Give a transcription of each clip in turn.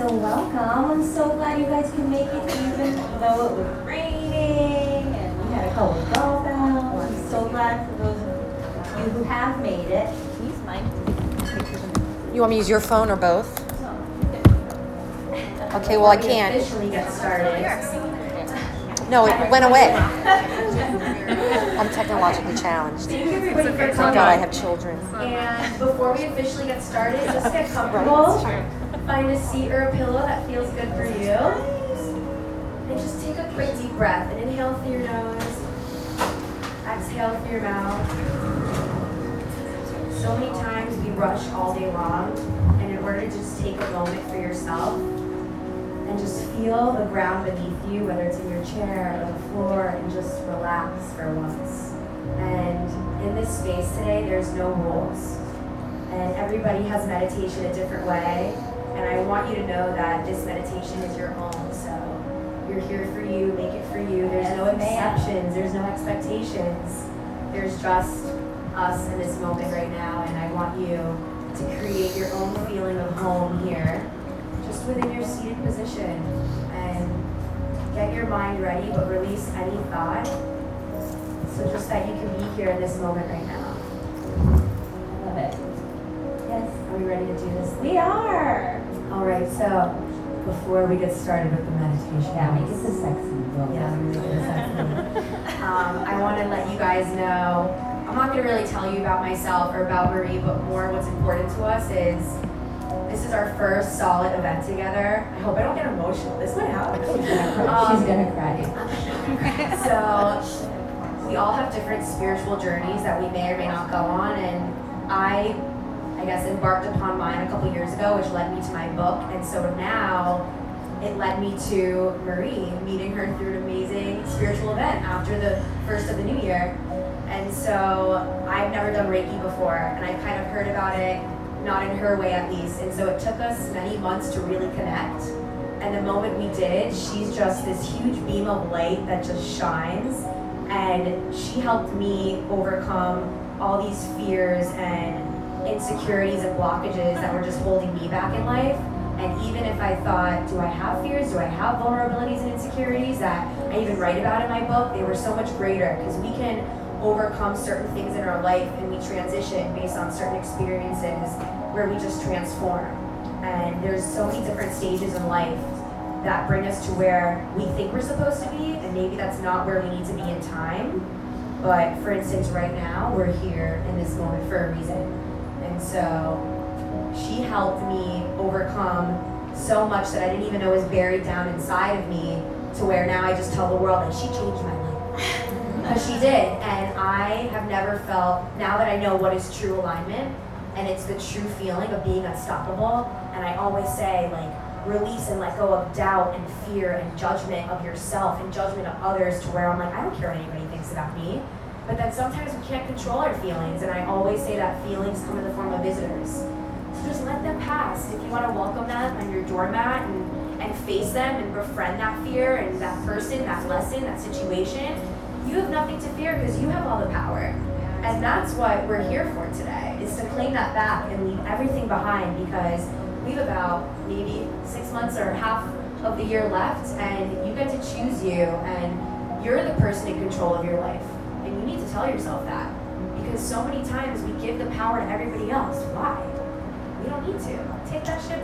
So welcome. I'm so glad you guys could make it even though it was raining and we had a couple of drawdowns. I'm so glad for those of you who have made it. He's mine. You want me to use your phone or both? Okay, well I can't. Officially get started. No, it went away. I'm technologically challenged. Thank you everybody for Thank coming. God I have children. And before we officially get started, just get comfortable. Find a seat or a pillow that feels good for you. And just take a quick deep breath. And inhale through your nose. Exhale through your mouth. So many times we rush all day long. And in order to just take a moment for yourself and just feel the ground beneath you, whether it's in your chair or the floor, and just relax for once. And in this space today, there's no rules. And everybody has meditation a different way. And I want you to know that this meditation is your own. So you're here for you, make it for you. There's no exceptions, there's no expectations. There's just us in this moment right now. And I want you to create your own feeling of home here, just within your seated position. And get your mind ready, but release any thought. So just that you can be here in this moment right now. Love it. Yes, are we ready to do this? We are! All right, so before we get started with the meditation. Yeah, make it the sexy. Yeah, make it the sexy. I want to let you guys know, I'm not going to really tell you about myself or about Marie, but more what's important to us is this is our first solid event together. I hope I don't get emotional. This might happen. She's gonna cry. So we all have different spiritual journeys that we may or may not go on, and I guess embarked upon mine a couple years ago, which led me to my book, and so now it led me to Marie, meeting her through an amazing spiritual event after the first of the new year. And so I've never done Reiki before, and I kind of heard about it, not in her way at least, and so it took us many months to really connect. And the moment we did, she's just this huge beam of light that just shines, and she helped me overcome all these fears and insecurities and blockages that were just holding me back in life. And even if I thought, do I have fears, do I have vulnerabilities and insecurities that I even write about in my book, they were so much greater, because we can overcome certain things in our life and we transition based on certain experiences where we just transform. And there's so many different stages in life that bring us to where we think we're supposed to be, and maybe that's not where we need to be in time. But for instance, right now, we're here in this moment for a reason. And so she helped me overcome so much that I didn't even know was buried down inside of me, to where now I just tell the world that she changed my life. Because she did, and I have never felt, now that I know what is true alignment, and it's the true feeling of being unstoppable, and I always say, like, release and let go of doubt and fear and judgment of yourself and judgment of others, to where I'm like, I don't care what anybody thinks about me. But then sometimes we can't control our feelings, and I always say that feelings come in the form of visitors. So just let them pass. If you want to welcome them on your doormat and face them and befriend that fear and that person, that lesson, that situation, you have nothing to fear because you have all the power. And that's what we're here for today, is to claim that back and leave everything behind, because we have about maybe 6 months or half of the year left, and you get to choose you, and you're the person in control of your life. And you need to tell yourself that, because so many times we give the power to everybody else. Why? We don't need to. Take that shit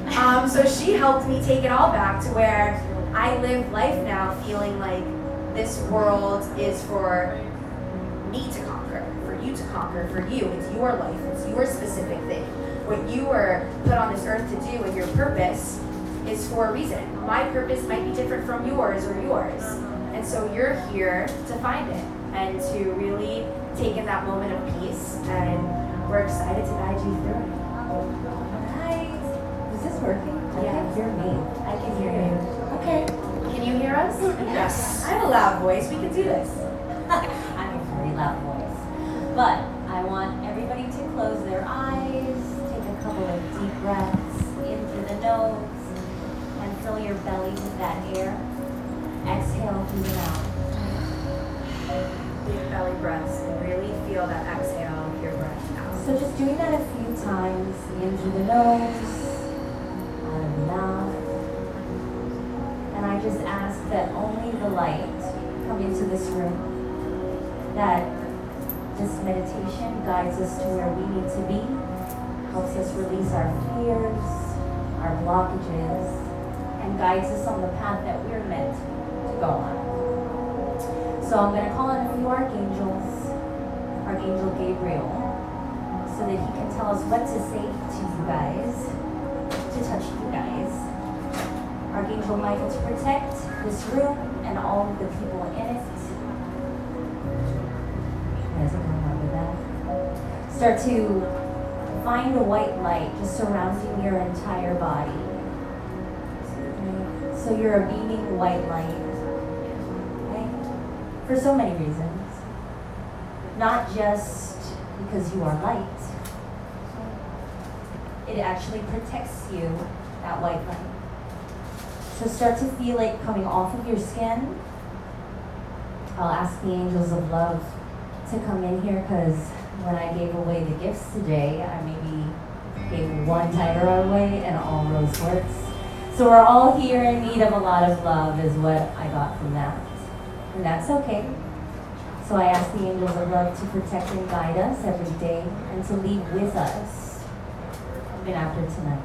back. So she helped me take it all back to where I live life now feeling like this world is for me to conquer, for you to conquer, for you. It's your life, it's your specific thing. What you were put on this earth to do, and your purpose is for a reason. My purpose might be different from yours or yours. And so you're here to find it and to really take in that moment of peace. And we're excited to guide you through it. Is this working? I can't hear me. I can hear you. Okay. Can you hear us? Yes. I have a loud voice. We can do this. I have a very loud voice. But I want everybody to close their eyes, take a couple of deep breaths in through the nose, and fill your belly with that air. Exhale through the mouth. Deep belly breaths, and really feel that exhale of your breath out. So just doing that a few times, in through the nose, out of the mouth. just ask that only the light come into this room, that this meditation guides us to where we need to be, helps us release our fears, our blockages, and guides us on the path that we're meant to go on. So I'm going to call on a few archangels, Archangel Gabriel, so that he can tell us what to say to you guys, to touch you guys. Archangel Michael to protect this room and all of the people in it. You guys are going with that. Start to find a white light just surrounding your entire body. So you're a beaming white light. For so many reasons. Not just because you are light. It actually protects you, that white light. So start to feel it coming off of your skin. I'll ask the angels of love to come in here because when I gave away the gifts today, I maybe gave one tiger away and all rose quartz. So we're all here in need of a lot of love is what I got from that. And that's okay. So I ask the angels of love to protect and guide us every day and to lead with us even after tonight.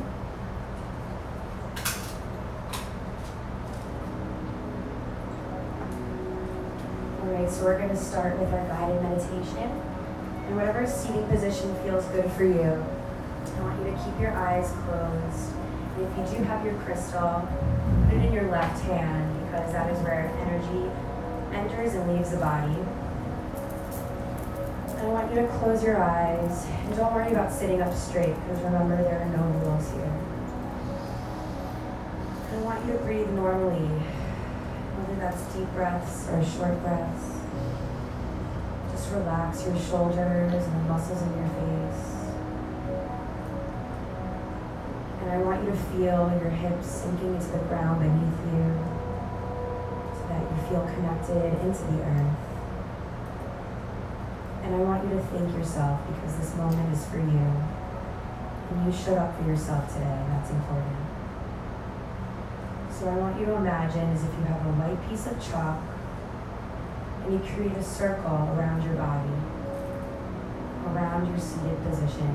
Alright, so we're going to start with our guided meditation. And whatever seating position feels good for you, I want you to keep your eyes closed. And if you do have your crystal, put it in your left hand because that is where energy enters and leaves the body. I want you to close your eyes and don't worry about sitting up straight because remember there are no rules here. I want you to breathe normally, whether that's deep breaths or short breaths. Just relax your shoulders and the muscles in your face. And I want you to feel your hips sinking into the ground beneath you so that you feel connected into the earth. And I want you to thank yourself because this moment is for you. And you showed up for yourself today, and that's important. So I want you to imagine as if you have a white piece of chalk and you create a circle around your body, around your seated position,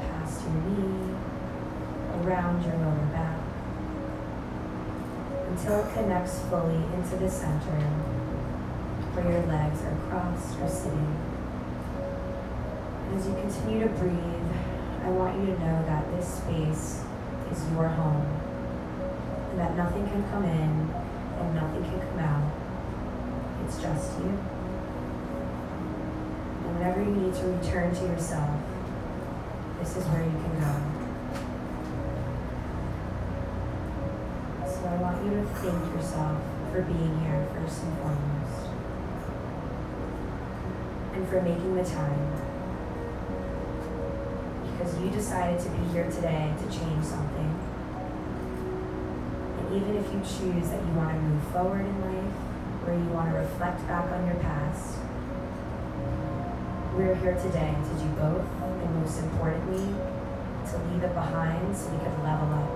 past your knee, around your lower back, until it connects fully into the center where your legs are crossed or sitting. And as you continue to breathe, I want you to know that this space is your home and that nothing can come in and nothing can come out. It's just you. And whenever you need to return to yourself, this is where you can go. So I want you to thank yourself for being here first and foremost. And for making the time. Because you decided to be here today to change something. And even if you choose that you want to move forward in life, or you want to reflect back on your past, we're here today to do both, and most importantly, to leave it behind so we can level up.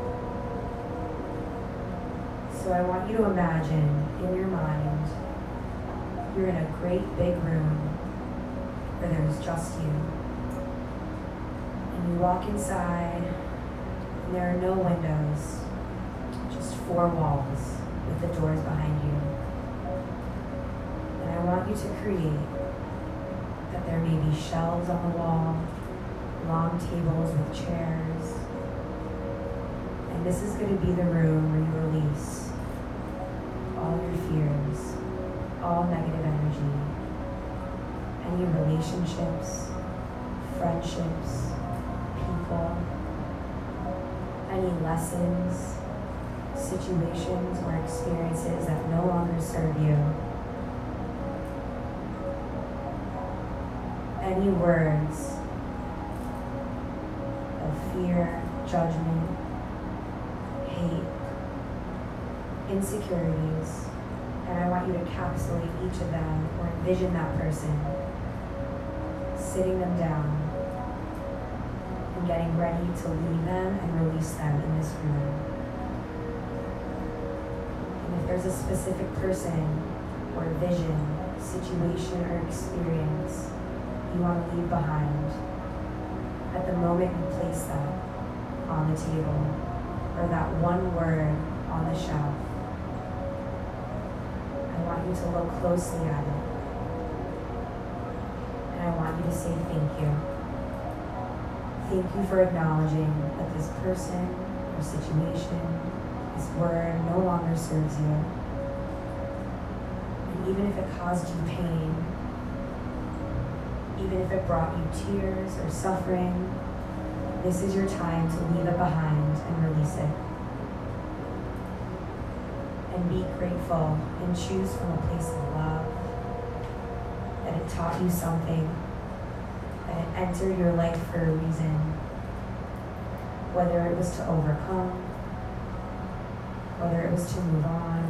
So I want you to imagine in your mind, you're in a great big room where there's just you. And you walk inside, and there are no windows, just 4 walls with the doors behind you. And I want you to create that there may be shelves on the wall, long tables with chairs. And this is going to be the room where you release all your fears, all negative energy, any relationships, friendships, people, any lessons, situations, or experiences that no longer serve you. Any words of fear, judgment, hate, insecurities, and I want you to encapsulate each of them or envision that person, sitting them down and getting ready to leave them and release them in this room. a specific person or vision, situation, or experience you want to leave behind, at the moment you place that on the table, or that one word on the shelf, I want you to look closely at it. And I want you to say thank you. Thank you for acknowledging that this person or situation, this word no longer serves you. And even if it caused you pain, even if it brought you tears or suffering, this is your time to leave it behind and release it. And be grateful and choose from a place of love, that it taught you something, that it entered your life for a reason, whether it was to overcome, whether it was to move on,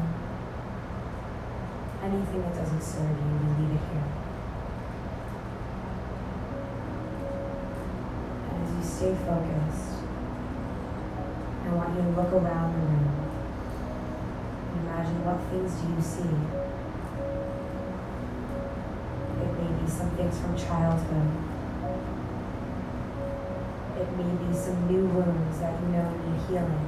anything that doesn't serve you, you leave it here. And as you stay focused, I want you to look around the room. Imagine, what things do you see? It may be some things from childhood. It may be some new wounds that you know need healing.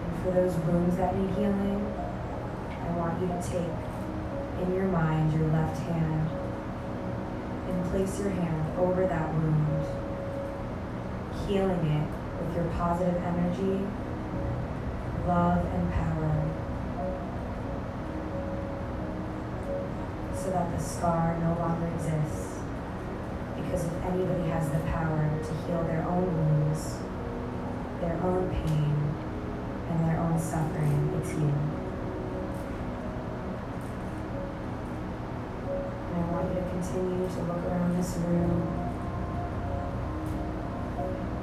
And for those wounds that need healing, I want you to take in your mind your left hand and place your hand over that wound, healing it with your positive energy, love, and power, so that the scar no longer exists. Because if anybody has the power to heal their own wounds, their own pain, and their own suffering, it's you. And I want you to continue to look around this room.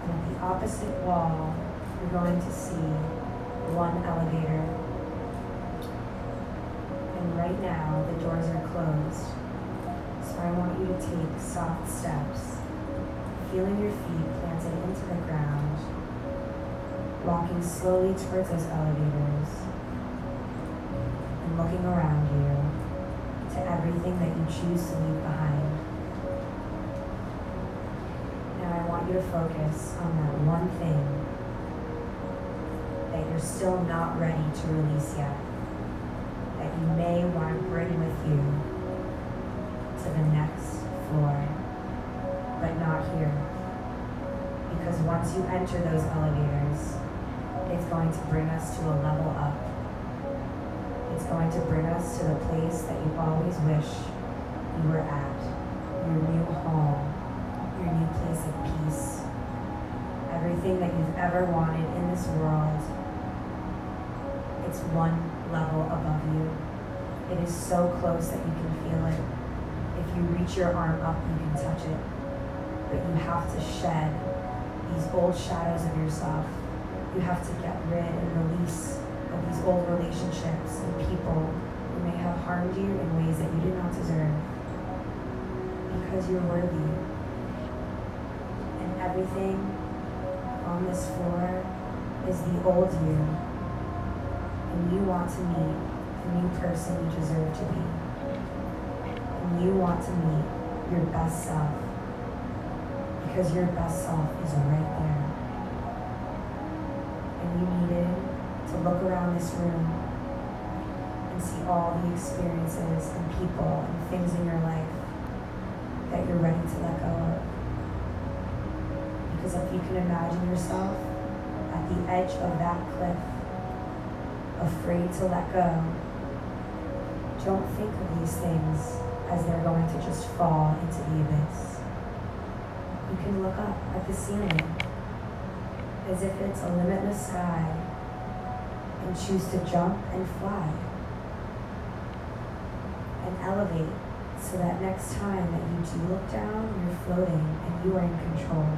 And at the opposite wall, you're going to see one elevator. And right now, the doors are closed. So I want you to take soft steps, feeling your feet planted into the ground, walking slowly towards those elevators, and looking around you to everything that you choose to leave behind. Now I want you to focus on that one thing that you're still not ready to release yet, that you may want to bring with you to the next floor, but not here. Because once you enter those elevators, it's going to bring us to a level up. It's going to bring us to the place that you always wish you were at, your new home, your new place of peace, everything that you've ever wanted in this world. It's one level above you. It is so close that you can feel it. If you reach your arm up, you can touch it. But you have to shed these old shadows of yourself. You have to get rid and release of these old relationships and people who may have harmed you in ways that you did not deserve. Because you're worthy. And everything on this floor is the old you. And you want to meet the new person you deserve to be. And you want to meet your best self, because your best self is right there. And you needed to look around this room and see all the experiences and people and things in your life that you're ready to let go of. Because if you can imagine yourself at the edge of that cliff, afraid to let go, don't think of these things as they're going to just fall into the abyss. You can look up at the ceiling as if it's a limitless sky and choose to jump and fly and elevate, so that next time that you do look down, you're floating and you are in control.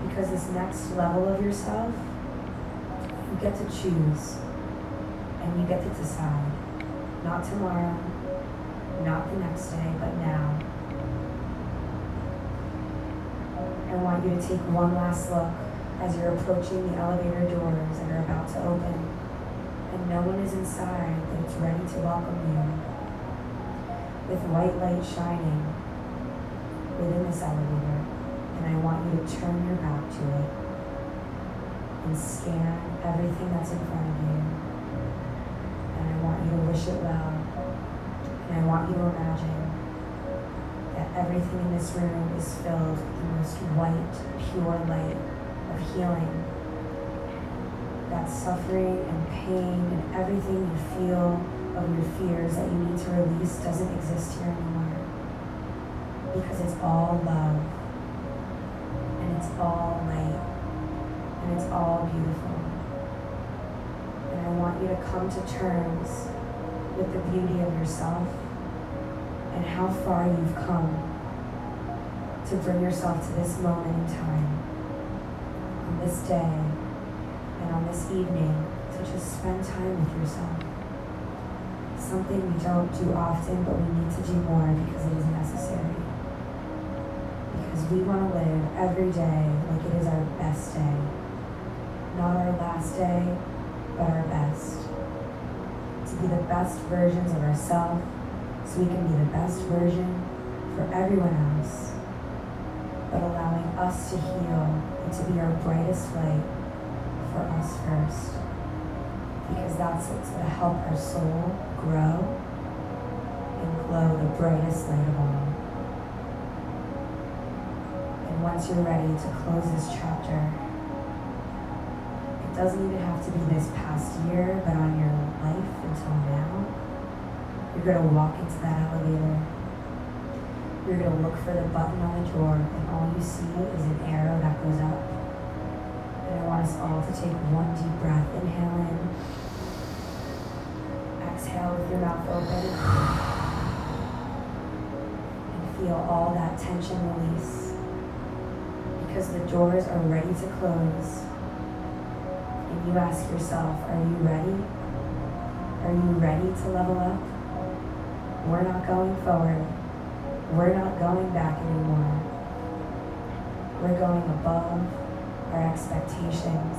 Because this next level of yourself, you get to choose and you get to decide. Not tomorrow, not the next day, but now. I want you to take one last look as you're approaching the elevator doors that are about to open. and no one is inside, but it's ready to welcome you. With white light shining within this elevator, and I want you to turn your back to it and scan everything that's in front of you. And I want you to wish it well. And I want you to imagine that everything in this room is filled with the most white, pure light of healing. That suffering and pain and everything you feel of your fears that you need to release doesn't exist here anymore. Because it's all love. And it's all light. And it's all beautiful. And I want you to come to terms with the beauty of yourself and how far you've come to bring yourself to this moment in time, on this day, and on this evening, to just spend time with yourself. Something we don't do often, but we need to do more because it is necessary. Because we want to live every day like it is our best day. Not our last day, but our best. To be the best versions of ourselves, so we can be the best version for everyone else, but allowing us to heal and to be our brightest light for us first. Because that's what's going to help our soul grow and glow the brightest light of all. And once you're ready to close this chapter, it doesn't even have to be this past year, but on your life until now. You're going to walk into that elevator. You're going to look for the button on the door, and all you see is an arrow that goes up. And I want us all to take one deep breath. Inhale in. Exhale with your mouth open. And feel all that tension release. Because the doors are ready to close. And you ask yourself, are you ready? Are you ready to level up? We're not going forward. We're not going back anymore. We're going above our expectations,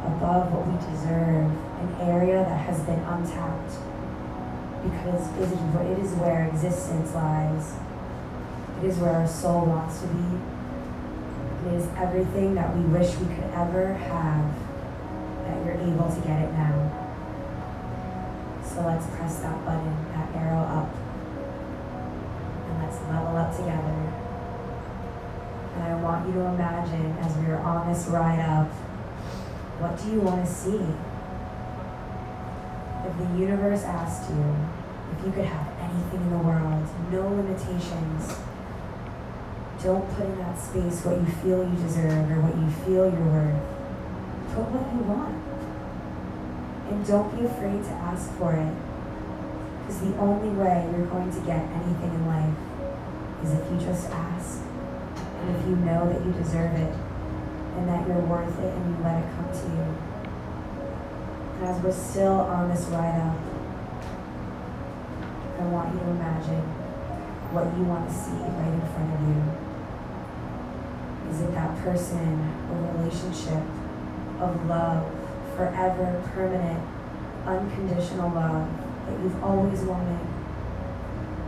above what we deserve, an area that has been untapped. Because it is where existence lies. It is where our soul wants to be. It is everything that we wish we could ever have, that you're able to get it now. So let's press that button, that arrow up, and let's level up together. And I want you to imagine, as we are on this ride up, what do you want to see? If the universe asked you if you could have anything in the world, no limitations, don't put in that space what you feel you deserve or what you feel you're worth. Put what you want. And don't be afraid to ask for it. Because the only way you're going to get anything in life is if you just ask. And if you know that you deserve it. And that you're worth it and you let it come to you. And as we're still on this ride up, I want you to imagine what you want to see right in front of you. Is it that person or relationship of love, forever, permanent, unconditional love that you've always wanted,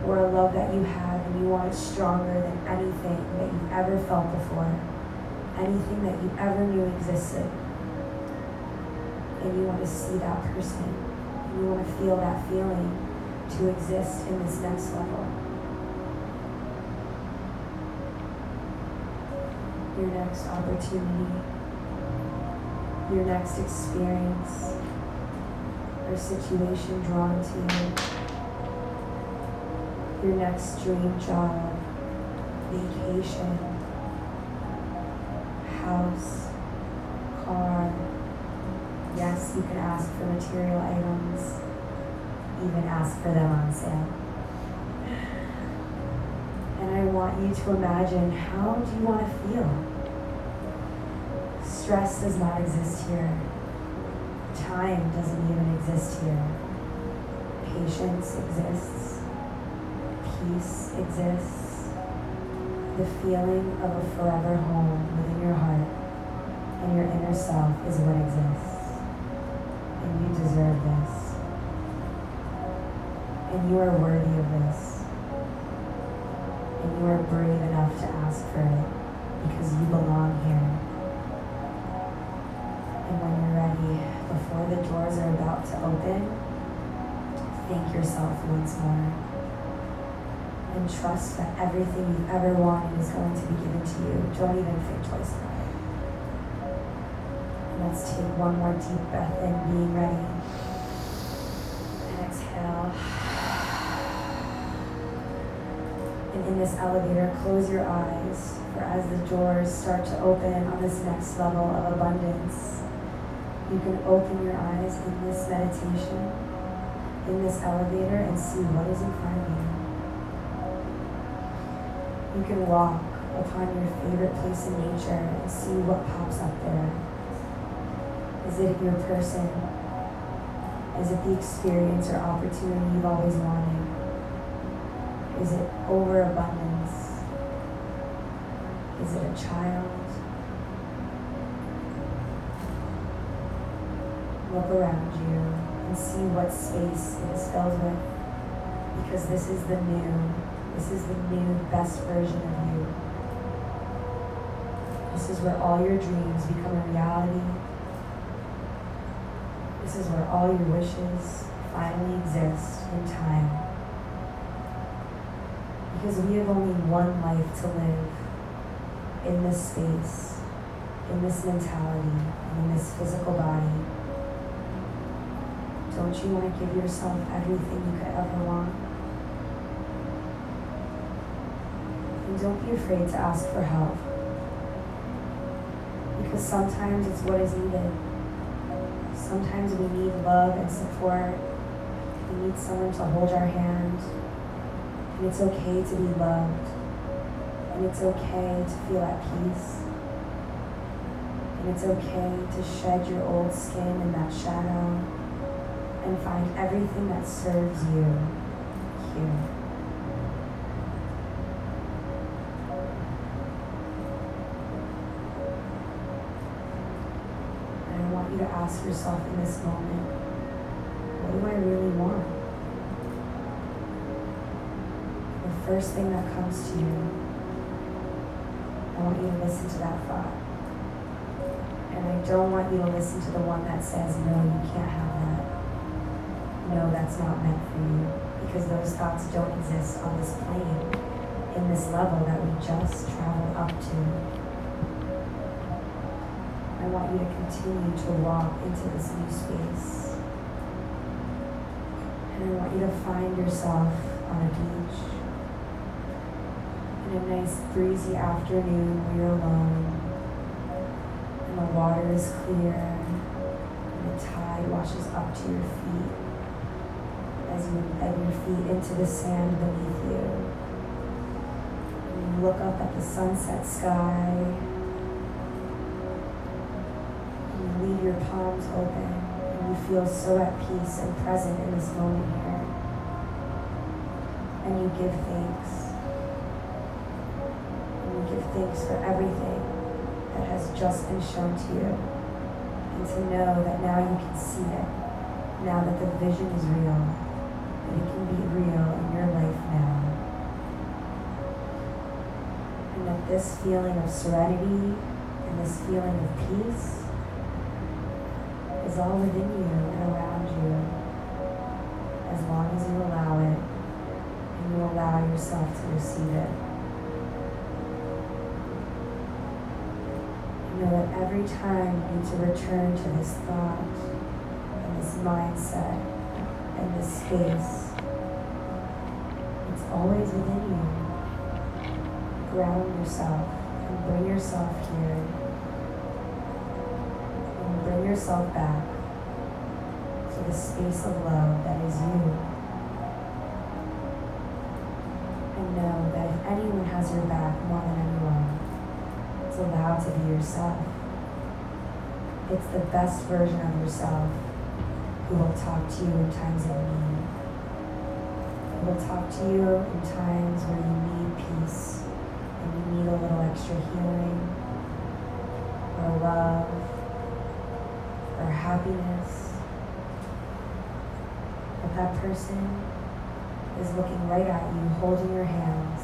or a love that you have and you want it stronger than anything that you've ever felt before, anything that you ever knew existed, and you want to see that person, and you want to feel that feeling to exist in this next level. Your next opportunity, your next experience or situation drawn to you, your next dream job, vacation, house, car. Yes, you can ask for material items, even ask for them on sale. And I want you to imagine, how do you want to feel? Stress does not exist here. Time doesn't even exist here. Patience exists. Peace exists. The feeling of a forever home within your heart and your inner self is what exists. And you deserve this. And you are worthy of this. And you are brave enough to ask for it because you belong here. And when you're ready, before the doors are about to open, thank yourself once more. And trust that everything you've ever wanted is going to be given to you. Don't even think twice about it. And let's take one more deep breath in, being ready. And exhale. And in this elevator, close your eyes, for as the doors start to open on this next level of abundance, you can open your eyes in this meditation, in this elevator, and see what is in front of you. You can walk upon your favorite place in nature and see what pops up there. Is it your person? Is it the experience or opportunity you've always wanted? Is it overabundance? Is it a child? Look around you and see what space it is filled with, because this is the new best version of you. This is where all your dreams become a reality. This is where all your wishes finally exist in time. Because we have only one life to live in this space, in this mentality, and in this physical body. Don't you want to give yourself everything you could ever want? And don't be afraid to ask for help. Because sometimes it's what is needed. Sometimes we need love and support. We need someone to hold our hand. And it's okay to be loved. And it's okay to feel at peace. And it's okay to shed your old skin in that shadow and find everything that serves you here. And I want you to ask yourself in this moment, what do I really want? The first thing that comes to you, I want you to listen to that thought. And I don't want you to listen to the one that says, no, you can't have that. No, that's not meant for you. Because those thoughts don't exist on this plane, in this level that we just traveled up to. I want you to continue to walk into this new space. And I want you to find yourself on a beach, in a nice breezy afternoon where you're alone, and the water is clear, and the tide washes up to your feet as you embed your feet into the sand beneath you. And you look up at the sunset sky, and you leave your palms open, and you feel so at peace and present in this moment here. And you give thanks. And you give thanks for everything that has just been shown to you. And to know that now you can see it. Now that the vision is real. That it can be real in your life now. And that this feeling of serenity and this feeling of peace is all within you and around you, as long as you allow it and you allow yourself to receive it. You know that every time you need to return to this thought and this mindset and this space, it's always within you. Ground yourself and bring yourself here. And bring yourself back to the space of love that is you. And know that if anyone has your back more than anyone, it's allowed to be yourself. It's the best version of yourself who will talk to you in times of need. Who will talk to you in times where you need peace and you need a little extra healing, or love, or happiness, But that person is looking right at you, holding your hands.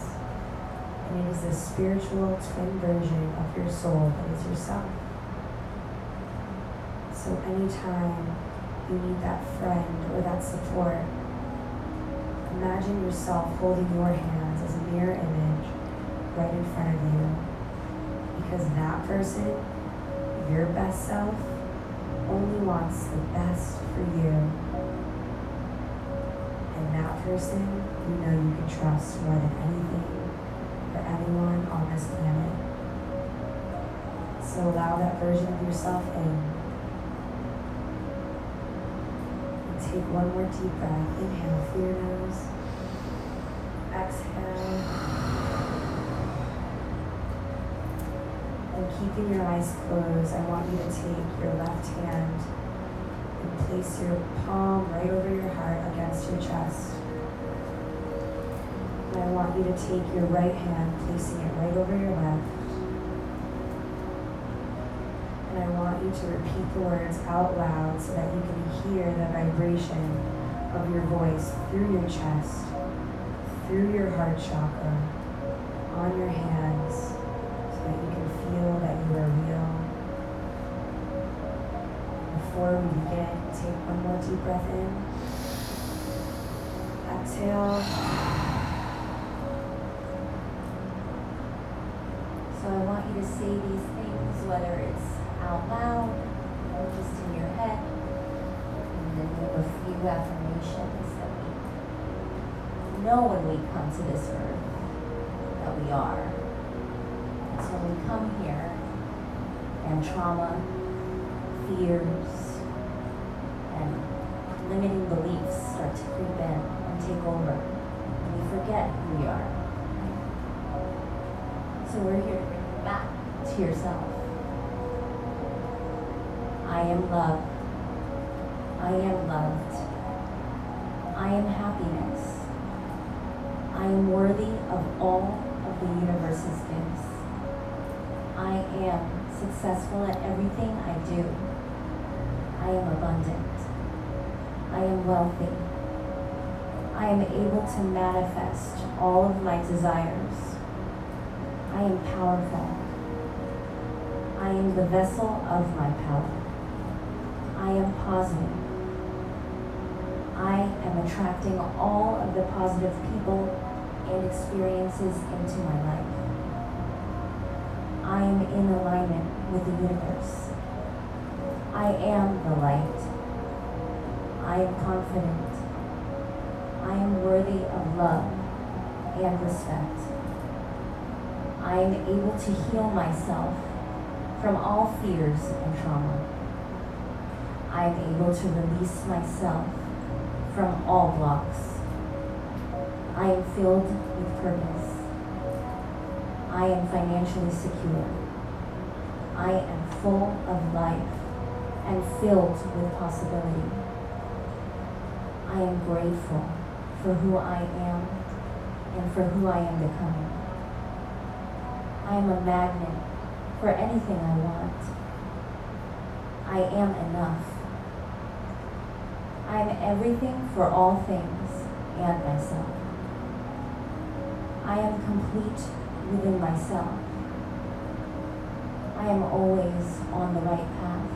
And it is the spiritual twin version of your soul that is yourself. So anytime you need that friend or that support, imagine yourself holding your hands as a mirror image right in front of you. Because that person, your best self, only wants the best for you. And that person, you know you can trust more than anything or anyone on this planet. So allow that version of yourself in. And take one more deep breath. Inhale through your nose. Exhale. And keeping your eyes closed, I want you to take your left hand and place your palm right over your heart against your chest. And I want you to take your right hand, placing it right over your left. And I want you to repeat the words out loud so that you can hear the vibration of your voice through your chest, through your heart chakra, on your hands, so that you can feel that you are real. Before we begin, take one more deep breath in. Exhale. So I want you to say these things, whether it's out loud or just in your head. And then we have a few affirmations that we know when we come to this earth that we are. And so when we come here and trauma, fears, and limiting beliefs start to creep in and take over, and we forget who we are. So we're here to bring you back to yourself. I am love. I am loved. I am happiness. I am worthy of all of the universe's gifts. I am successful at everything I do. I am abundant. I am wealthy. I am able to manifest all of my desires. I am powerful. I am the vessel of my power. I am positive. I am attracting all of the positive people and experiences into my life. I am in alignment with the universe. I am the light. I am confident. I am worthy of love and respect. I am able to heal myself from all fears and trauma. I am able to release myself from all blocks. I am filled with purpose. I am financially secure. I am full of life and filled with possibility. I am grateful for who I am and for who I am becoming. I am a magnet for anything I want. I am enough. I am everything for all things and myself. I am complete within myself. I am always on the right path.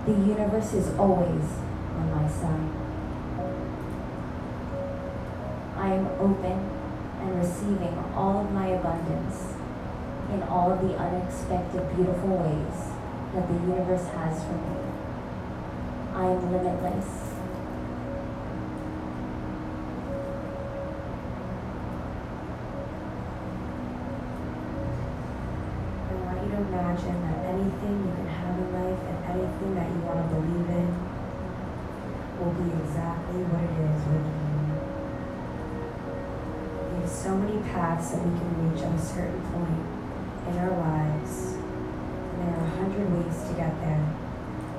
The universe is always on my side. I am open and receiving all of my abundance in all of the unexpected, beautiful ways that the universe has for me. I am limitless. I want you to imagine that anything you can have in life and anything that you want to believe in will be exactly what it is within you. We have so many paths that we can reach at a certain point in our lives, and there are 100 ways to get there.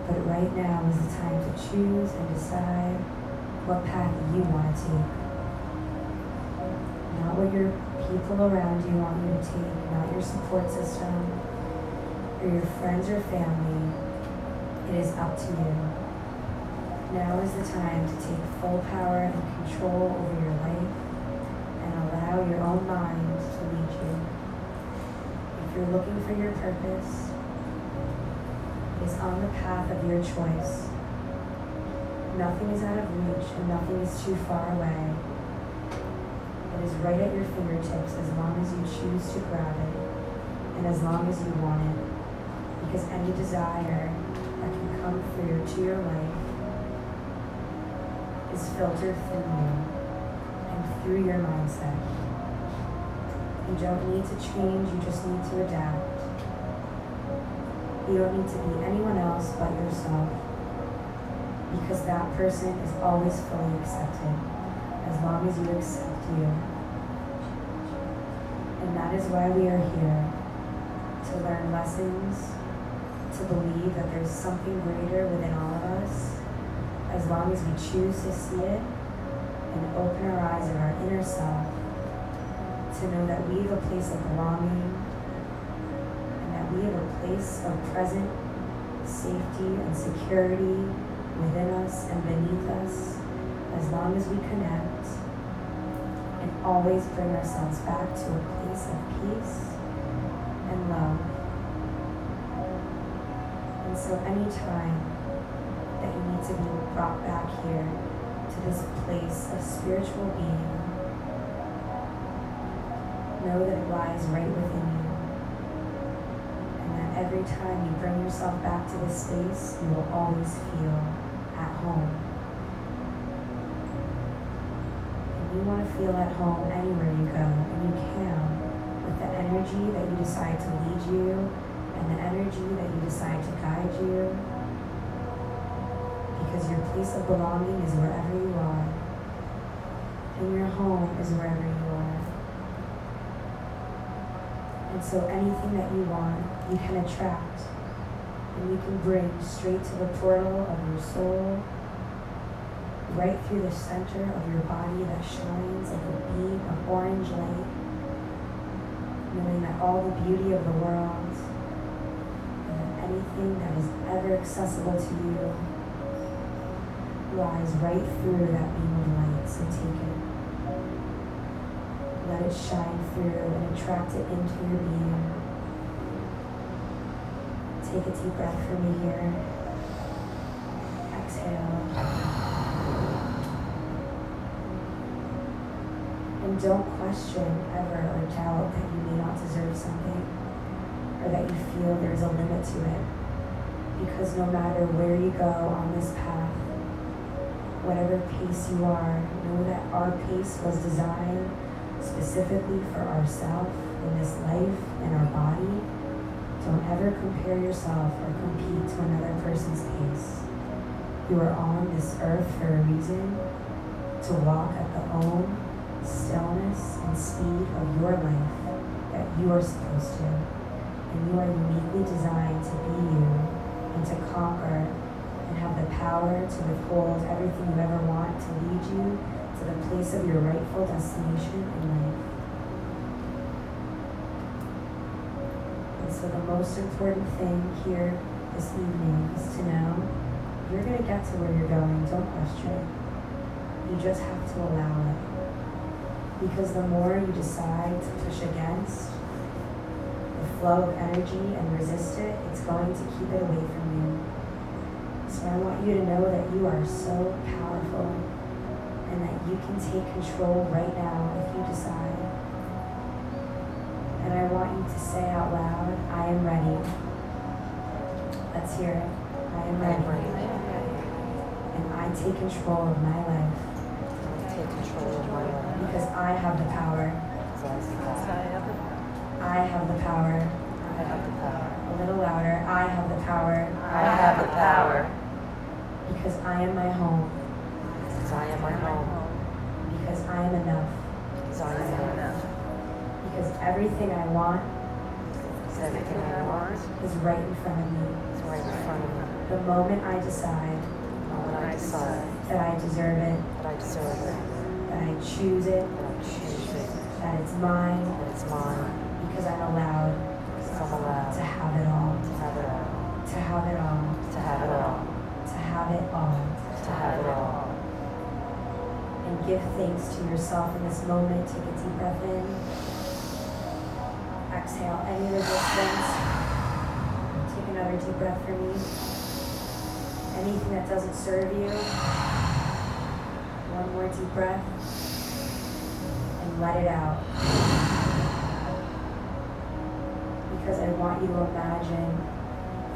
But right now is the time to choose and decide what path you want to take. Not what your people around you want you to take, not your support system, or your friends or family. It is up to you. Now is the time to take full power and control over your life and allow your own mind to lead you. If you're looking for your purpose, it is on the path of your choice. Nothing is out of reach and nothing is too far away. It is right at your fingertips as long as you choose to grab it and as long as you want it. Because any desire that can come through to your life is filtered through you and through your mindset. You don't need to change, you just need to adapt. You don't need to be anyone else but yourself, because that person is always fully accepted as long as you accept you. And that is why we are here, to learn lessons, to believe that there's something greater within all of us, as long as we choose to see it and open our eyes of our inner self to know that we have a place of belonging and that we have a place of present safety and security within us and beneath us, as long as we connect and always bring ourselves back to a place of peace and love. And so anytime that you need to be brought back here to this place of spiritual being, know that it lies right within you. And that every time you bring yourself back to this space, you will always feel at home. And you want to feel at home anywhere you go, and you can, with the energy that you decide to lead you and the energy that you decide to guide you, because your place of belonging is wherever you are, and your home is wherever you are. And so anything that you want, you can attract, and you can bring straight to the portal of your soul, right through the center of your body that shines like a beam of orange light, knowing that all the beauty of the world and anything that is ever accessible to you lies right through that beam of light. So take it. Let it shine through and attract it into your being. Take a deep breath for me here. Exhale. And don't question ever or doubt that you may not deserve something, or that you feel there's a limit to it. Because no matter where you go on this path, whatever pace you are, know that our pace was designed specifically for ourselves in this life and our body. Don't ever compare yourself or compete to another person's pace. You are on this earth for a reason, to walk at the own stillness and speed of your life that you are supposed to. And you are uniquely designed to be you and to conquer and have the power to withhold everything you ever want to lead you to the place of your rightful destination in life. And so the most important thing here this evening is to know you're going to get to where you're going. Don't question it. You just have to allow it. Because the more you decide to push against the flow of energy and resist it, it's going to keep it away from you. So I want you to know that you are so powerful and that you can take control right now if you decide. And I want you to say out loud, I am ready. Let's hear it. I am ready. And I take control of my life. Take control of my life. Because I have the power. I have the power. I have the power. A little louder. I have the power. I have the power. Because I am my home. Because I am my home. Because I am enough. Because I am enough. Because everything I want Because everything I want is right in front of me. is right in front of me. The moment I decide And when I decide that I deserve it, that I deserve it, that I choose it, that I choose it, that it's mine, that it's mine, because I'm allowed because I'm allowed to have it all. to have it all, To have it all. to have it all, To have it all. to have give thanks to yourself in this moment. Take a deep breath in. Exhale any resistance. Take another deep breath for me. Anything that doesn't serve you. One more deep breath. And let it out. Because I want you to imagine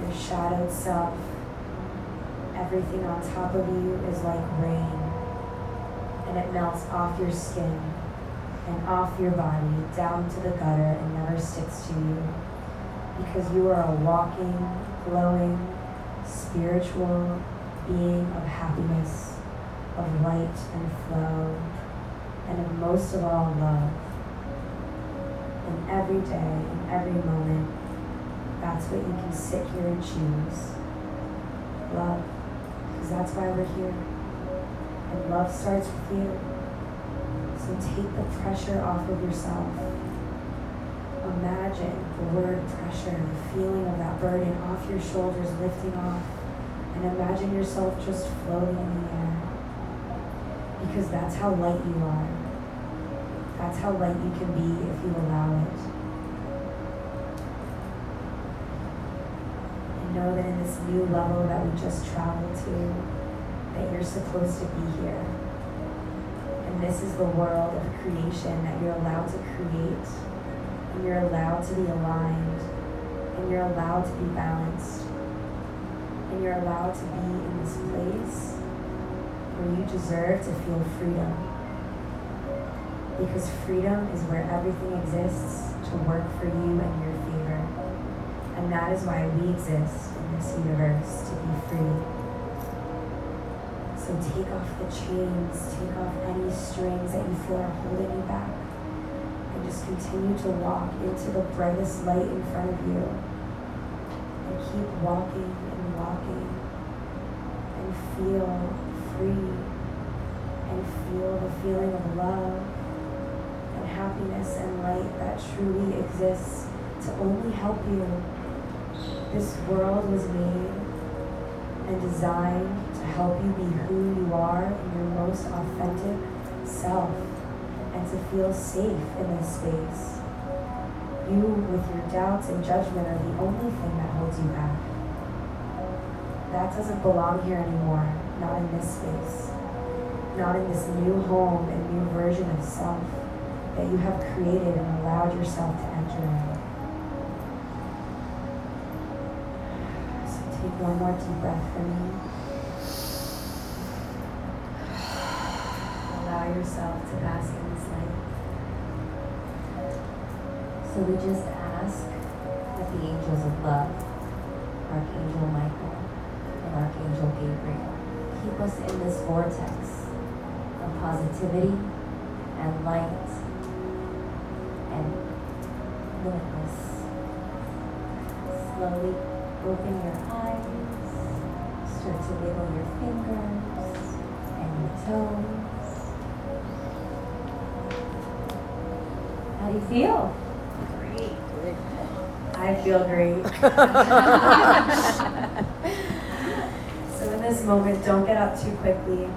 your shadowed self. Everything on top of you is like rain. And it melts off your skin and off your body, down to the gutter, and never sticks to you. Because you are a walking, glowing, spiritual being of happiness, of light and flow, and of most of all, love. And every day, in every moment, that's what you can sit here and choose. Love. Because that's why we're here. And love starts with you. So take the pressure off of yourself. Imagine the word pressure, the feeling of that burden off your shoulders, lifting off. And imagine yourself just floating in the air. Because that's how light you are. That's how light you can be if you allow it. And know that in this new level that we just traveled to, that you're supposed to be here. And this is the world of creation that you're allowed to create. And you're allowed to be aligned. And you're allowed to be balanced. And you're allowed to be in this place where you deserve to feel freedom. Because freedom is where everything exists to work for you and your favor. And that is why we exist in this universe, to be free. So take off the chains, take off any strings that you feel are holding you back. And just continue to walk into the brightest light in front of you. And keep walking and walking. And feel free. And feel the feeling of love and happiness and light that truly exists to only help you. This world was made and designed to help you be who you are in your most authentic self and to feel safe in this space. You, with your doubts and judgment, are the only thing that holds you back. That doesn't belong here anymore, not in this space, not in this new home and new version of self that you have created and allowed yourself to enter in. So take one more deep breath for me. Allow yourself to bask in this light. So we just ask that the angels of love, Archangel Michael and Archangel Gabriel, keep us in this vortex of positivity and light and limitless. Slowly open your eyes, start to wiggle your fingers and your toes. How do you feel? Great. I feel great. So in this moment, don't get up too quickly,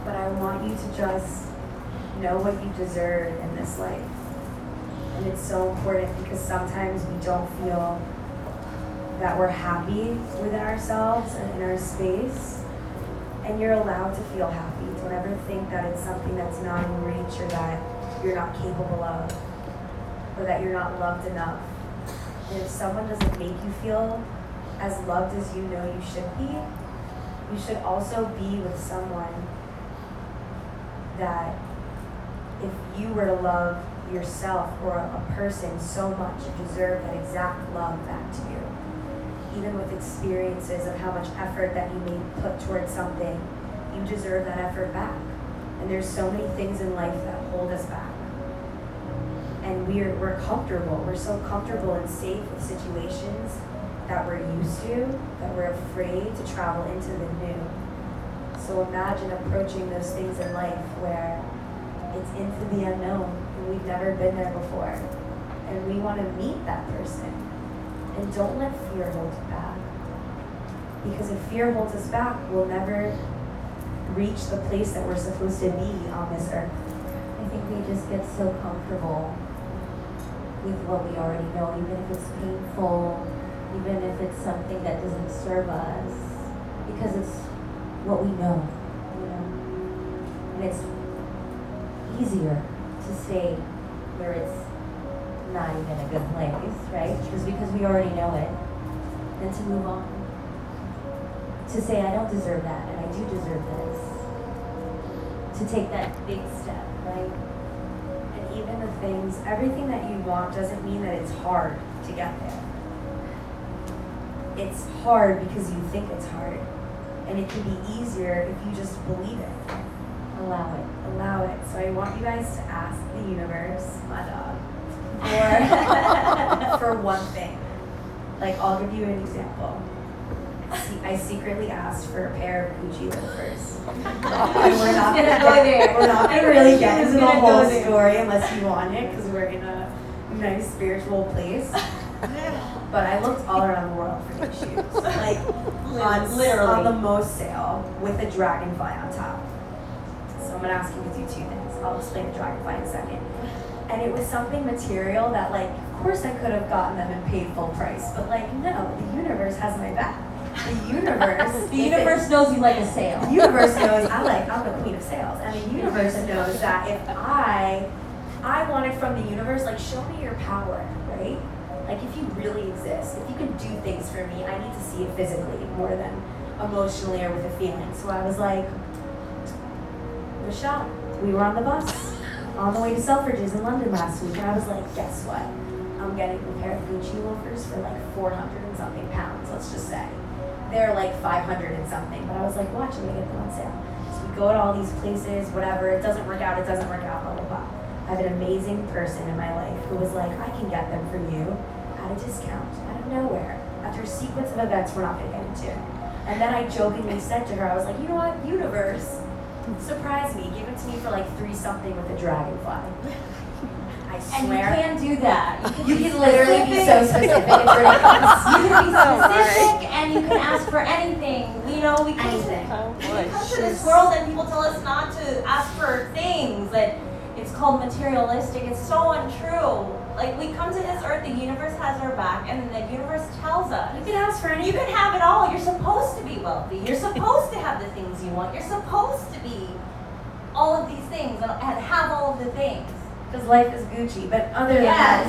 but I want you to just know what you deserve in this life. And it's so important because sometimes we don't feel that we're happy within ourselves and in our space. And you're allowed to feel happy. Don't ever think that it's something that's not in reach or that you're not capable of or that you're not loved enough. And if someone doesn't make you feel as loved as you know you should be, you should also be with someone that if you were to love yourself or a person so much, you deserve that exact love back to you. Even with experiences of how much effort that you may put towards something, you deserve that effort back. And there's so many things in life that hold us back. And we're comfortable. We're so comfortable and safe with situations that we're used to, that we're afraid to travel into the new. So imagine approaching those things in life where it's into the unknown and we've never been there before. And we want to meet that person. And don't let fear hold you back. Because if fear holds us back, we'll never reach the place that we're supposed to be on this earth. I think we just get so comfortable with what we already know, even if it's painful, even if it's something that doesn't serve us, because it's what we know, you know. And it's easier to stay where it's not even a good place, right? Just because we already know it, than to move on. To say, I don't deserve that, and I do deserve this. To take that big step, right? And even the things, everything that you want doesn't mean that it's hard to get there. It's hard because you think it's hard. And it can be easier if you just believe it. Allow it. Allow it. So I want you guys to ask the universe, my dog, for one thing. Like, I'll give you an example. I secretly asked for a pair of Gucci loafers. And we're not gonna really get into the whole story unless you want it, because we're in a nice spiritual place. But I looked all around the world for these shoes, like on the most sale with a dragonfly on top. So I'm gonna ask you to do two things. I'll explain the dragonfly in a second. And it was something material that, like, of course I could have gotten them and paid full price, but like, no, the universe has my back. The universe knows you like a sale. The universe knows I'm the queen of sales, and the universe knows that if I wanted from the universe, like, show me your power, right? Like, if you really exist, if you can do things for me, I need to see it physically more than emotionally or with a feeling. So I was like, Michelle, we were on the bus on the way to Selfridges in London last week, and I was like, guess what? I'm getting a pair of Gucci loafers for like 400 and something pounds, let's just say. They're like 500 and something, but I was like, watch, I'm gonna get them on sale. So we go to all these places, whatever, it doesn't work out, blah, blah, blah. I have an amazing person in my life who was like, I can get them for you at a discount, out of nowhere, after a sequence of events we're not gonna get into. And then I jokingly said to her, I was like, you know what, universe, surprise me, give it to me for like 3 something with a dragonfly. I swear. And you can do that. You can literally be so specific, it's ridiculous. You can be specific and you can ask for anything. You know, we come Anything. to this world and people tell us not to ask for things, that it's called materialistic. It's so untrue. Like, we come to this earth, the universe has our back, and the universe tells us. You can ask for anything. You can have it all. You're supposed to be wealthy. You're supposed to have the things you want. You're supposed to be all of these things and have all of the things. Because life is Gucci, but other than that,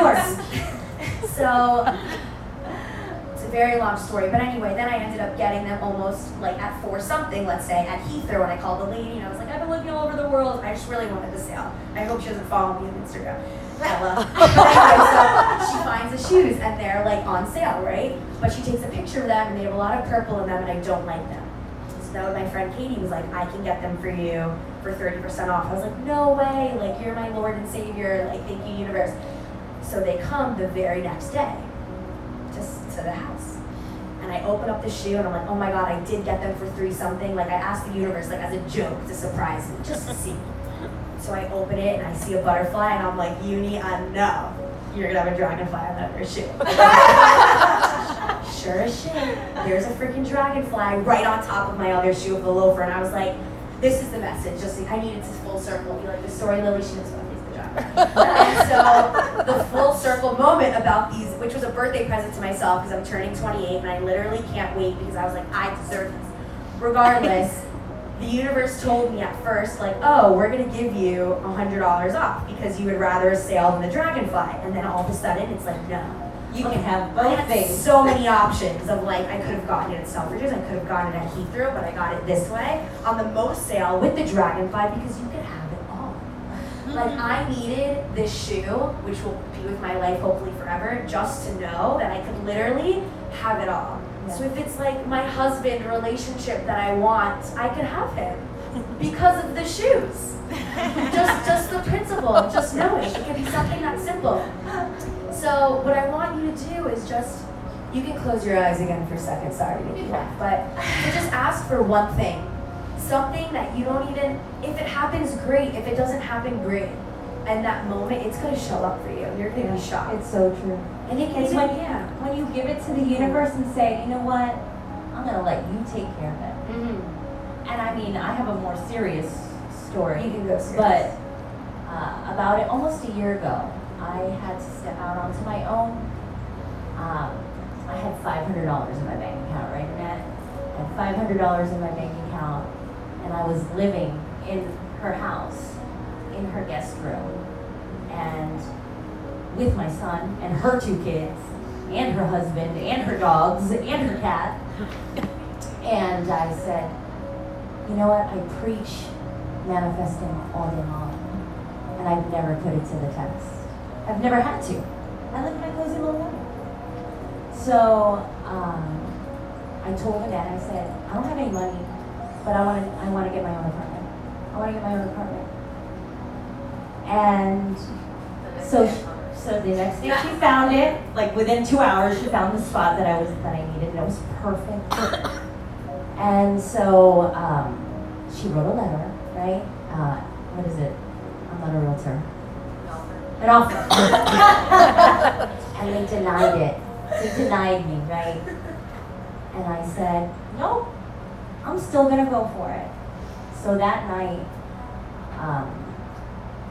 yours. So, it's a very long story, but anyway, then I ended up getting them almost like at 4 something, let's say, at Heathrow, when I called the lady, and I was like, I've been looking all over the world, I just really wanted the sale. I hope she doesn't follow me on Instagram. Ella. Anyway, so she finds the shoes, and they're like on sale, right? But she takes a picture of them, and they have a lot of purple in them, and I don't like them. So that was my friend Katie was like, I can get them for you for 30% off. I was like, no way, like, you're my Lord and Savior, like, thank you, universe. So they come the very next day, just to the house. And I open up the shoe and I'm like, oh my God, I did get them for 3 something. Like, I asked the universe, like, as a joke to surprise me, just to see. So I open it and I see a butterfly and I'm like, Uni, I know you're gonna have a dragonfly on your shoe. Sure as shit, there's a freaking dragonfly right on top of my other shoe of the loafer, and I was like, this is the message. Just like, I needed to full circle, be like, the story Lily, she knows what is the job. And so the full circle moment about these, which was a birthday present to myself because I'm turning 28 and I literally can't wait because I was like, I deserve this. Regardless, the universe told me at first, like, oh, we're gonna give you $100 off because you would rather a sale than the dragonfly. And then all of a sudden, it's like, no. You can have I both had things. so many options of, like, I could have gotten it at Selfridges, I could have gotten it at Heathrow, but I got it this way on the most sale with the dragonfly because you could have it all. Like, I needed this shoe, which will be with my life hopefully forever, just to know that I could literally have it all. So if it's like my husband relationship that I want, I could have him because of the shoes. just the principle, just knowing it can be something that simple. So what I want you to do is just, you can close your eyes again for a second, sorry to make you laugh, but to just ask for one thing. Something that you don't even, if it happens, great. If it doesn't happen, great. And that moment, it's going to show up for you. You're going to be shocked. It's so true. And it It's can, when you give it to the universe and say, you know what, I'm going to let you take care of it. And I mean, I have a more serious story. You can go serious. But about it, almost a year ago, I had to step out onto my own. I had $500 in my bank account, right, Annette? I had $500 in my bank account, and I was living in her house, in her guest room, and with my son and her 2 kids, and her husband, and her dogs, and her cat. And I said, you know what, I preach manifesting all day long, and I've never put it to the test. I've never had to. I live my cozy little life. So I told Annette, I said, I don't have any money, but I want to get my own apartment. I want to get my own apartment. And so the next day she found it. Like within 2 hours, she found the spot that I needed, and it was perfect. And so she wrote a letter, right? What is it? I'm not a realtor. An offer. And they denied it. They denied me, right? And I said, no, I'm still gonna go for it. So that night,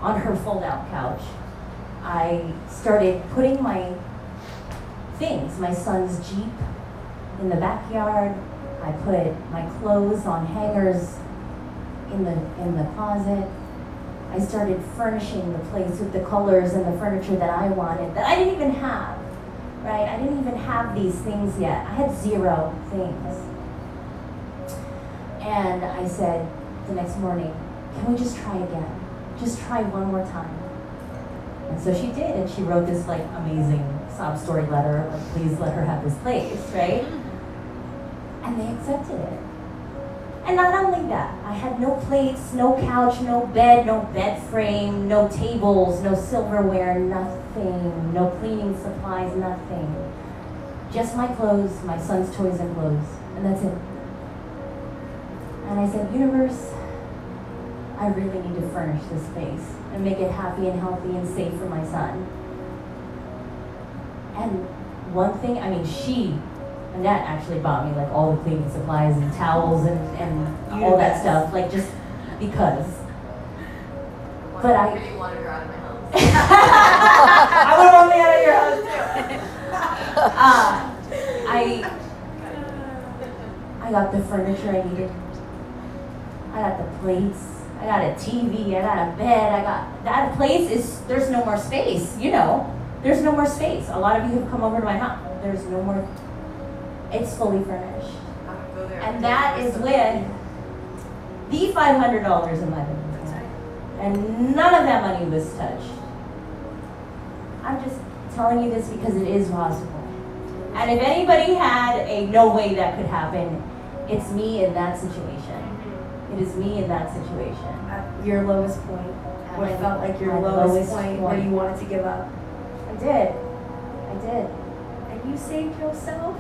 on her fold-out couch, I started putting my things, my son's Jeep in the backyard. I put my clothes on hangers in the closet. I started furnishing the place with the colors and the furniture that I wanted, that I didn't even have, right? I didn't even have these things yet. I had 0 things. And I said the next morning, can we just try again? Just try one more time. And so she did, and she wrote this like amazing sob story letter, like please let her have this place, right? And they accepted it. And not only that, I had no plates, no couch, no bed, no bed frame, no tables, no silverware, nothing, no cleaning supplies, nothing. Just my clothes, my son's toys and clothes, and that's it. And I said, universe, I really need to furnish this space and make it happy and healthy and safe for my son. And one thing, I mean, Annette actually bought me like all the cleaning supplies and towels and all that stuff, like just because. But I really wanted her out of my house. I would want me out of your house too. I got the furniture I needed. I got the plates. I got a TV. I got a bed. I got that place there's no more space. You know, there's no more space. A lot of you have come over to my house. There's no more. It's fully furnished. And that is with the $500 in my bank account. And none of that money was touched. I'm just telling you this because it is possible. And if anybody had a no way that could happen, it's me in that situation. It is me in that situation. At your lowest point, what felt like your lowest point where you wanted to give up. I did. And you saved yourself?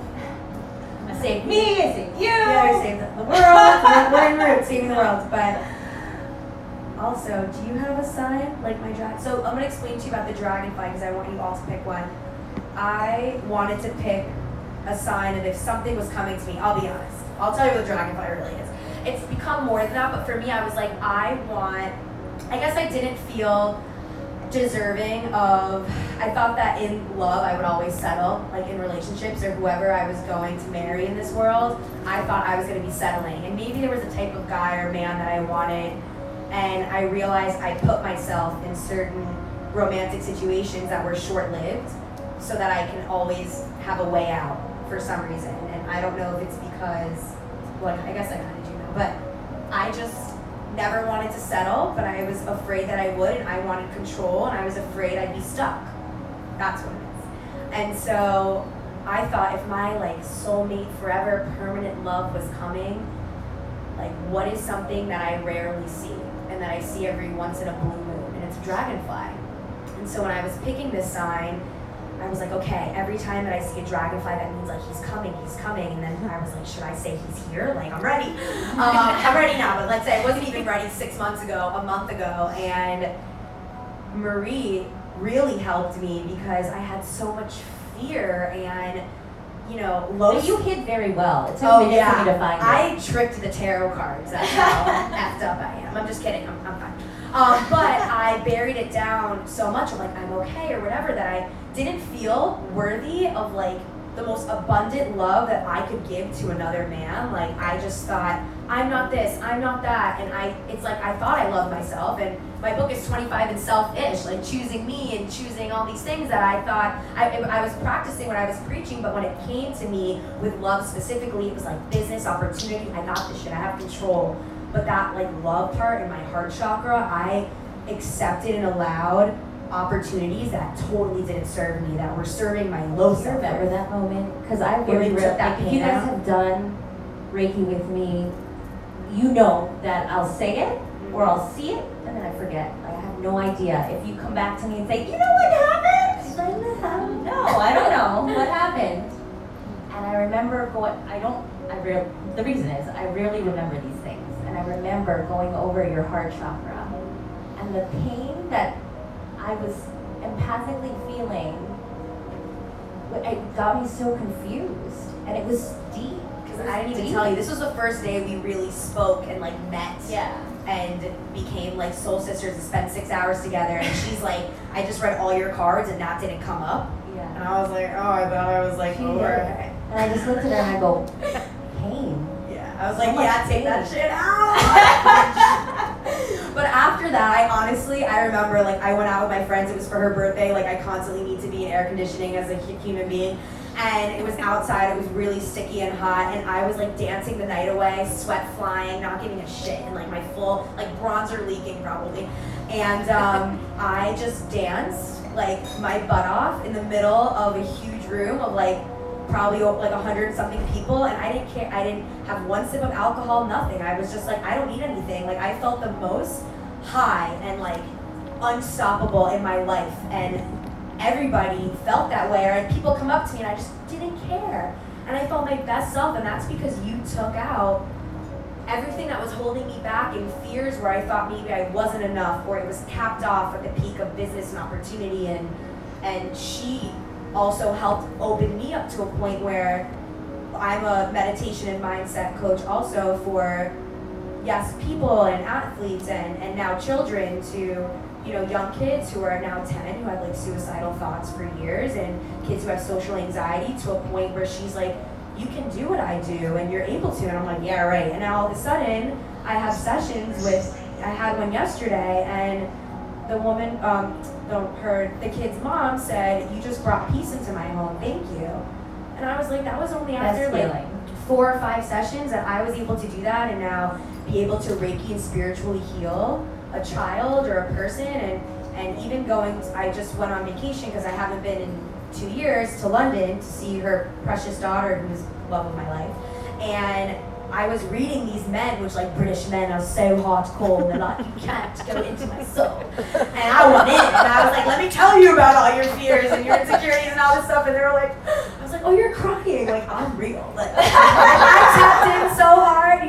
I saved me, I saved you. Yeah, I saved the world. We're en route, saving the world. But also, do you have a sign like my dragon? So I'm going to explain to you about the dragonfly because I want you all to pick one. I wanted to pick a sign, and if something was coming to me, I'll be honest. I'll tell you what the dragonfly really is. It's become more than that, but for me, I was like, I guess I didn't feel deserving of, I thought that in love I would always settle, like in relationships or whoever I was going to marry in this world, I thought I was going to be settling. And maybe there was a type of guy or man that I wanted, and I realized I put myself in certain romantic situations that were short-lived so that I can always have a way out for some reason. And I don't know if it's because, well, I guess I kind of do know, but I just never wanted to settle, but I was afraid that I would, and I wanted control, and I was afraid I'd be stuck. That's what it is. And so I thought if my like soulmate forever permanent love was coming, like what is something that I rarely see and that I see every once in a blue moon, and it's a dragonfly. And so when I was picking this sign, I was like, okay, every time that I see a dragonfly, that means like he's coming. And then I was like, should I say he's here? Like, I'm ready. I'm ready now, but let's say I wasn't even ready 6 months ago, a month ago. And Marie really helped me because I had so much fear, and you know, low. But you hid very well. It took Oh a minute for me yeah, to find it. I tricked the tarot cards. That's how effed up I am. I'm just kidding. I'm fine. But I buried it down so much. I'm like, I'm okay or whatever, that I didn't feel worthy of like the most abundant love that I could give to another man. Like I just thought, I'm not this, I'm not that, and it's like I thought I loved myself, and my book is 25 and selfish, like choosing me and choosing all these things that I thought I was practicing what I was preaching, but when it came to me with love specifically, it was like business, opportunity, I got this shit, I have control. But that like love part in my heart chakra, I accepted and allowed opportunities that totally didn't serve me, that were serving my low self. Remember that moment? Because I Where really you took that if you pain guys out? have done Reiki with me, you know that I'll say it or I'll see it and then I forget. Like I have no idea. If you come back to me and say, you know what happened? She's like, no, I don't know what happened. And I remember the reason is I rarely remember these things. And I remember going over your heart chakra and the pain that I was empathically feeling, it got me so confused, and it was deep. Because I didn't even tell you, this was the first day we really spoke and like met. Yeah. And became like soul sisters and spent 6 hours together. And she's like, I just read all your cards and that didn't come up. Yeah. And I was like, oh, I thought I was like She over did. it. And I just looked at her and I go, pain. Yeah, I was So like, much yeah, take pain. that shit out. But after that, I remember like I went out with my friends. It was for her birthday. Like I constantly need to be in air conditioning as a human being. And it was outside, it was really sticky and hot, and I was like dancing the night away, sweat flying, not giving a shit, and like my full, like bronzer leaking probably. And I just danced like my butt off in the middle of a huge room of like probably like 100 something people, and I didn't care. I didn't have one sip of alcohol, nothing. I was just like, I don't need anything. Like I felt the most high and like unstoppable in my life, and everybody felt that way, or people come up to me and I just didn't care, and I felt my best self. And that's because you took out everything that was holding me back, and fears where I thought maybe I wasn't enough, or it was capped off at the peak of business and opportunity. And she also helped open me up to a point where I'm a meditation and mindset coach also for people and athletes and now children, to young kids who are now 10 who had like suicidal thoughts for years, and kids who have social anxiety, to a point where she's like, you can do what I do and you're able to. And I'm like, yeah, right. And now all of a sudden I have sessions I had one yesterday, and the woman, the kid's mom said, you just brought peace into my home, thank you. And I was like, that was only after like 4 or 5 sessions that I was able to do that, and now be able to Reiki and spiritually heal a child or a person. And even I just went on vacation because I haven't been in 2 years to London to see her precious daughter, who's the love of my life. And I was reading these men, which like British men are so hardcore, they're like, you can't go into my soul. And I went in, and I was like, let me tell you about all your fears and your insecurities and all this stuff. And they were like, I was like, oh, you're crying. Like, I'm real. Like, I tapped in so hard,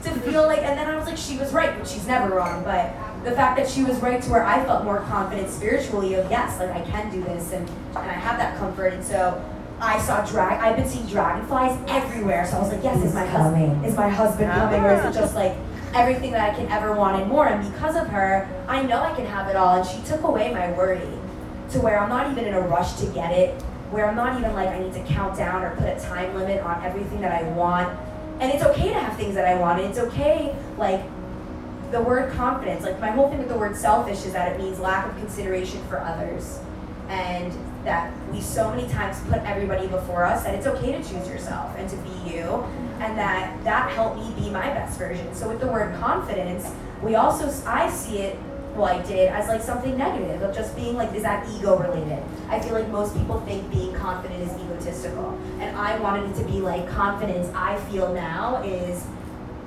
so to feel like, and then I was like, she was right, but she's never wrong. But the fact that she was right to where I felt more confident spiritually of, yes, like I can do this, and I have that comfort. And so I saw I've been seeing dragonflies everywhere, so I was like, yes, is my husband coming, or is it just like everything that I can ever want and more? And because of her, I know I can have it all, and she took away my worry to where I'm not even in a rush to get it, where I'm not even like I need to count down or put a time limit on everything that I want. And it's okay to have things that I want, and it's okay, like the word confidence, like my whole thing with the word selfish is that it means lack of consideration for others. And that we so many times put everybody before us, that it's okay to choose yourself and to be you, and that helped me be my best version. So with the word confidence, I see it, I did, as like something negative, of just being like, is that ego related? I feel like most people think being confident is egotistical, and I wanted it to be like, confidence I feel now is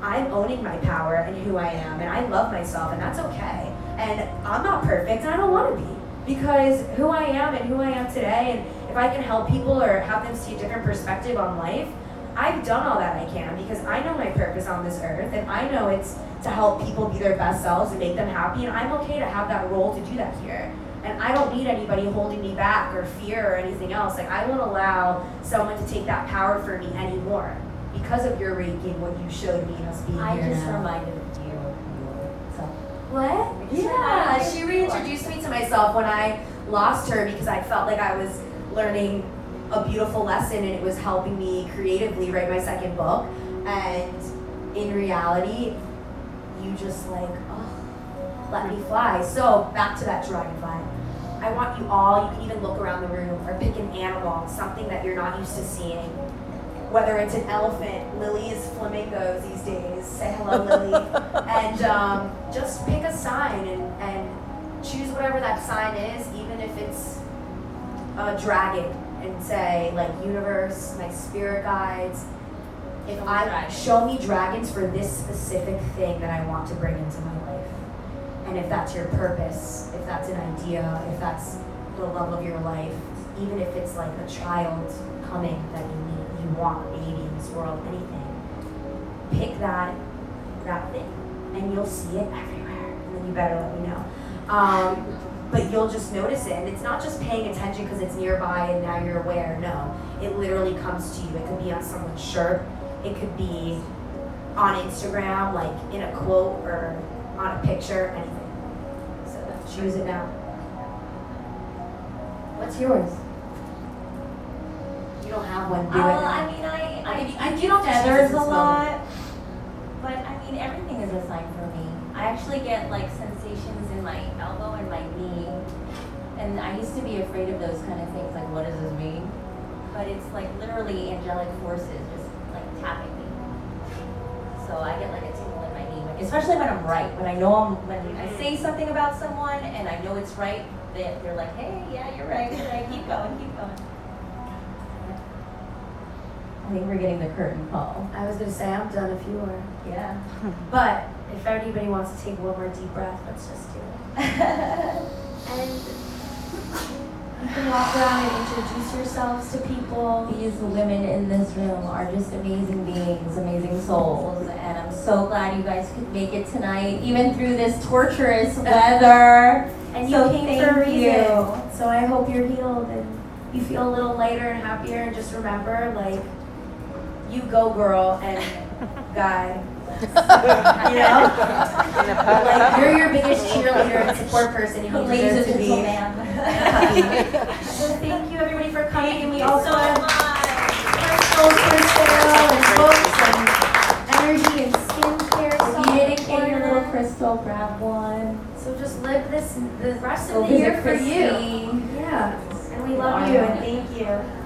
I'm owning my power and who I am, and I love myself, and that's okay. And I'm not perfect, and I don't want to be. Because who I am and who I am today, and if I can help people or have them see a different perspective on life, I've done all that I can, because I know my purpose on this earth, and I know it's to help people be their best selves and make them happy, and I'm okay to have that role to do that here. And I don't need anybody holding me back or fear or anything else. Like, I won't allow someone to take that power from me anymore because of your Reiki and what you showed me and us being I here just now. reminded you. So. What? Just Yeah, reminded she you. reintroduced me to myself when I lost her because I felt like I was learning a beautiful lesson and it was helping me creatively write my second book. And in reality, you just like, oh, let me fly. So back to that dragonfly. I want you all, you can even look around the room or pick an animal, something that you're not used to seeing. Whether it's an elephant, Lily is flamingos these days. Say hello, Lily. And just pick a sign and choose whatever that sign is, even if it's a dragon, and say, like, universe, my spirit guides. Show me dragons for this specific thing that I want to bring into my life. And if that's your purpose, if that's an idea, if that's the love of your life, even if it's like a child coming that you need, you want a baby in this world, anything, pick that thing and you'll see it everywhere. And then you better let me know. But you'll just notice it. And it's not just paying attention because it's nearby and now you're aware. No, it literally comes to you. It could be on someone's shirt. It could be on Instagram, like in a quote or on a picture, anything. So choose it now. What's yours? You don't have one, do it now. I mean, I You do don't have to feathers choose a this lot, but I mean, everything is a sign for me. I actually get like sensations in my elbow and my knee, and I used to be afraid of those kind of things, like what does this mean? But it's like literally angelic forces just like tapping me. So I get like a tingle in my knee, like, especially when I'm right. When I know when I say something about someone and I know it's right, they're like, hey, yeah, you're right, keep going, keep going. I think we're getting the curtain call. I was gonna say I'm done if you were. Yeah. But if anybody wants to take one more deep breath, let's just do it. And you can walk around and introduce yourselves to people. These women in this room are just amazing beings, amazing souls, and I'm so glad you guys could make it tonight, even through this torturous weather. And you So came for a thank reason. you. So I hope you're healed and you feel a little lighter and happier. And just remember, like, you go, girl, and guy. You know? Like, you're your biggest cheerleader and support person, and you Ladies deserve and to be gentlemen. So thank you, everybody, for coming. And we Thank you also so have much. crystals for sale and books and energy and skincare. If stuff you didn't in the get your corner. little crystal, grab one. So just live the rest Go of the year visit for you. Christy. Yeah. And we love you and thank you.